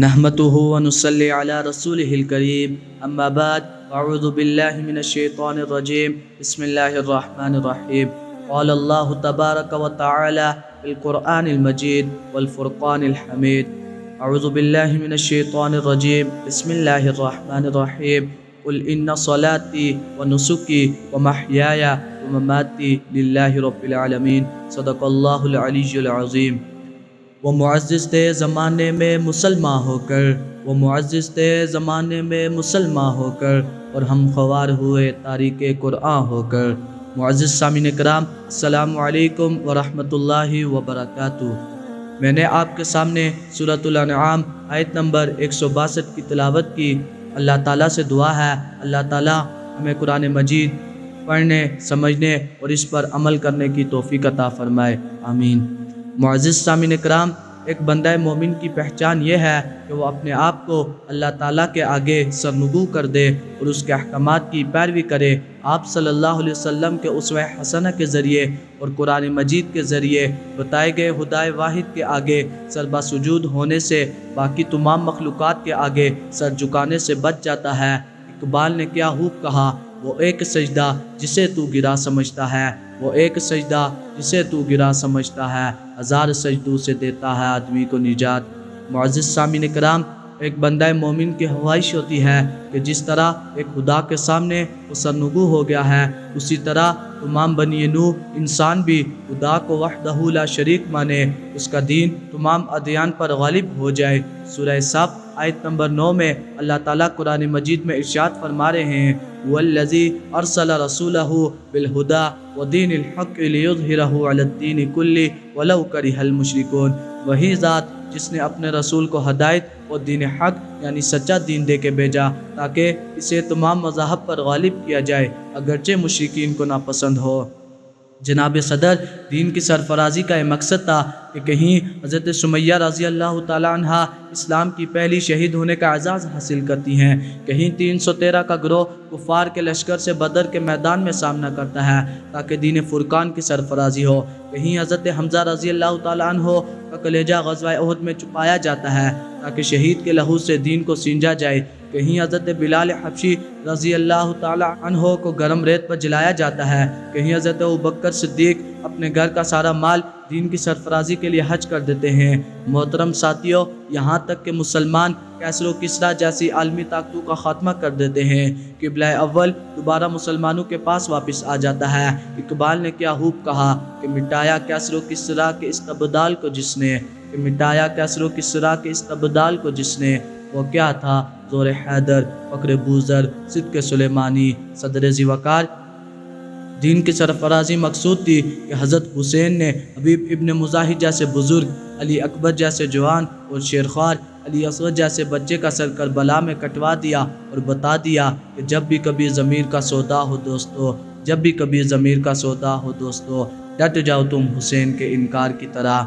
نحمده ونصلي على رسوله الكريم اما بعد اعوذ بالله من الشيطان الرجيم بسم الله الرحمن الرحيم قال الله تبارك وتعالى في القرآن المجيد والفرقان الحميد اعوذ بالله من الشيطان الرجيم بسم الله الرحمن الرحيم قل ان صلاتي ونسكي ومحياي ومماتي لله رب العالمين صدق الله العلي العظيم۔ وہ معزز تھے زمانے میں مسلمان ہو کر، وہ معزز تھے زمانے میں مسلمان ہو کر، اور ہم خوار ہوئے تاریک قرآن ہو کر۔ معزز سامعین کرام، السلام علیکم ورحمۃ اللہ وبرکاتہ۔ میں نے آپ کے سامنے سورۃ الانعام آیت نمبر 162 کی تلاوت کی۔ اللہ تعالیٰ سے دعا ہے اللہ تعالیٰ ہمیں قرآن مجید پڑھنے، سمجھنے اور اس پر عمل کرنے کی توفیق عطا فرمائے، آمین۔ معزز سامعین کرام، ایک بندہ مومن کی پہچان یہ ہے کہ وہ اپنے آپ کو اللہ تعالیٰ کے آگے سرنگو کر دے اور اس کے احکامات کی پیروی کرے۔ آپ صلی اللہ علیہ وسلم کے اسوہ حسنہ کے ذریعے اور قرآن مجید کے ذریعے بتائے گئے خدائے واحد کے آگے سربا سجود ہونے سے باقی تمام مخلوقات کے آگے سر جھکانے سے بچ جاتا ہے۔ اقبال نے کیا خوب کہا، وہ ایک سجدہ جسے تو گرا سمجھتا ہے، وہ ایک سجدہ جسے تو گرا سمجھتا ہے، ہزار سجدوں سے دیتا ہے آدمی کو نجات۔ معزز سامعین کرام، ایک بندہ مومن کی خواہش ہوتی ہے کہ جس طرح ایک خدا کے سامنے وہ سرنگو ہو گیا ہے، اسی طرح تمام بنی نوح انسان بھی خدا کو وحدہ لا شریک مانے، اس کا دین تمام ادیان پر غالب ہو جائے۔ سورہ صف آیت نمبر 9 میں اللہ تعالیٰ قرآن مجید میں ارشاد فرما رہے ہیں، وَالَّذِي أَرْسَلَ رَسُولَهُ بِالْهُدَى وَدِينِ الْحَقِّ لِيُظْهِرَهُ عَلَى الدِّينِ كُلِّهِ وَلَوْ كَرِهَ الْمُشْرِكُونَ۔ وہی ذات جس نے اپنے رسول کو ہدایت اور دین حق یعنی سچا دین دے کے بھیجا تاکہ اسے تمام مذاہب پر غالب کیا جائے اگرچہ مشرکین کو ناپسند ہو۔ جناب صدر، دین کی سرفرازی کا یہ مقصد تھا کہ کہیں حضرت سمیہ رضی اللہ تعالیٰ عنہ اسلام کی پہلی شہید ہونے کا اعزاز حاصل کرتی ہیں، کہیں 313 کا گروہ کفار کے لشکر سے بدر کے میدان میں سامنا کرتا ہے تاکہ دین فرقان کی سرفرازی ہو، کہیں حضرت حمزہ رضی اللہ تعالیٰ عنہ کا کلیجہ غزوہ احد میں چھپایا جاتا ہے تاکہ شہید کے لہو سے دین کو سینجا جائے، کہیں حضرت بلال حبشی رضی اللہ تعالیٰ عنہ کو گرم ریت پر جلایا جاتا ہے، کہیں حضرت ابوبکر صدیق اپنے گھر کا سارا مال دین کی سرفرازی کے لیے حج کر دیتے ہیں۔ محترم ساتھیوں، یہاں تک کہ مسلمان کیسر و کسریٰ جیسی عالمی طاقتوں کا خاتمہ کر دیتے ہیں، قبلہ اول دوبارہ مسلمانوں کے پاس واپس آ جاتا ہے۔ اقبال نے کیا خوب کہا کہ مٹایا کیسر و کسریٰ کے استبدال کو جس نے، کہ مٹایا کیسر و کسریٰ کے استبدال کو جس نے، وہ کیا تھا زور حیدر، فخر بوذر، صدق سلیمانی، صدر ذی وقار۔ دین کی سرفرازی مقصود تھی کہ حضرت حسین نے حبیب ابن مظاہر جیسے بزرگ، علی اکبر جیسے جوان اور شیرخوار علی اصغر جیسے بچے کا سر کربلا میں کٹوا دیا اور بتا دیا کہ جب بھی کبھی ضمیر کا سودا ہو دوستو، جب بھی کبھی ضمیر کا سودا ہو دوستو، ڈٹ جاؤ تم حسین کے انکار کی طرح۔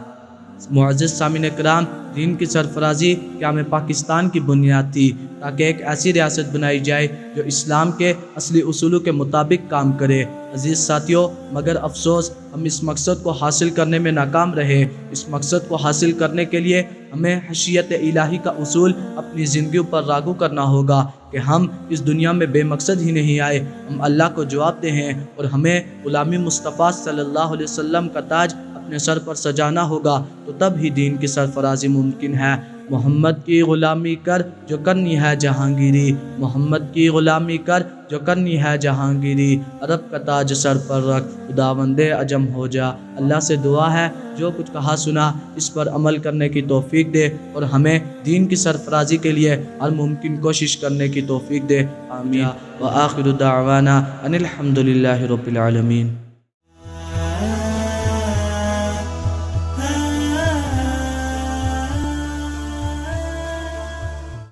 معزز سامعین کرام، دین کی سرفرازی قیام پاکستان کی بنیاد تھی تاکہ ایک ایسی ریاست بنائی جائے جو اسلام کے اصلی اصولوں کے مطابق کام کرے۔ عزیز ساتھیوں، مگر افسوس ہم اس مقصد کو حاصل کرنے میں ناکام رہے۔ اس مقصد کو حاصل کرنے کے لیے ہمیں حشیت الہی کا اصول اپنی زندگیوں پر لاگو کرنا ہوگا کہ ہم اس دنیا میں بے مقصد ہی نہیں آئے، ہم اللہ کو جواب دہ ہیں اور ہمیں غلامی مصطفیٰ صلی اللہ علیہ وسلم کا تاج اپنے سر پر سجانا ہوگا، تو تب ہی دین کی سرفرازی ممکن ہے۔ محمد کی غلامی کر جو کرنی ہے جہانگیری، محمد کی غلامی کر جو کرنی ہے جہانگیری، عرب کا تاج سر پر رکھ، خداوند عجم ہو جا۔ اللہ سے دعا ہے جو کچھ کہا سنا اس پر عمل کرنے کی توفیق دے اور ہمیں دین کی سرفرازی کے لیے ہر ممکن کوشش کرنے کی توفیق دے، آمین۔ وآخر دعوانا ان الحمد للہ رب العالمین۔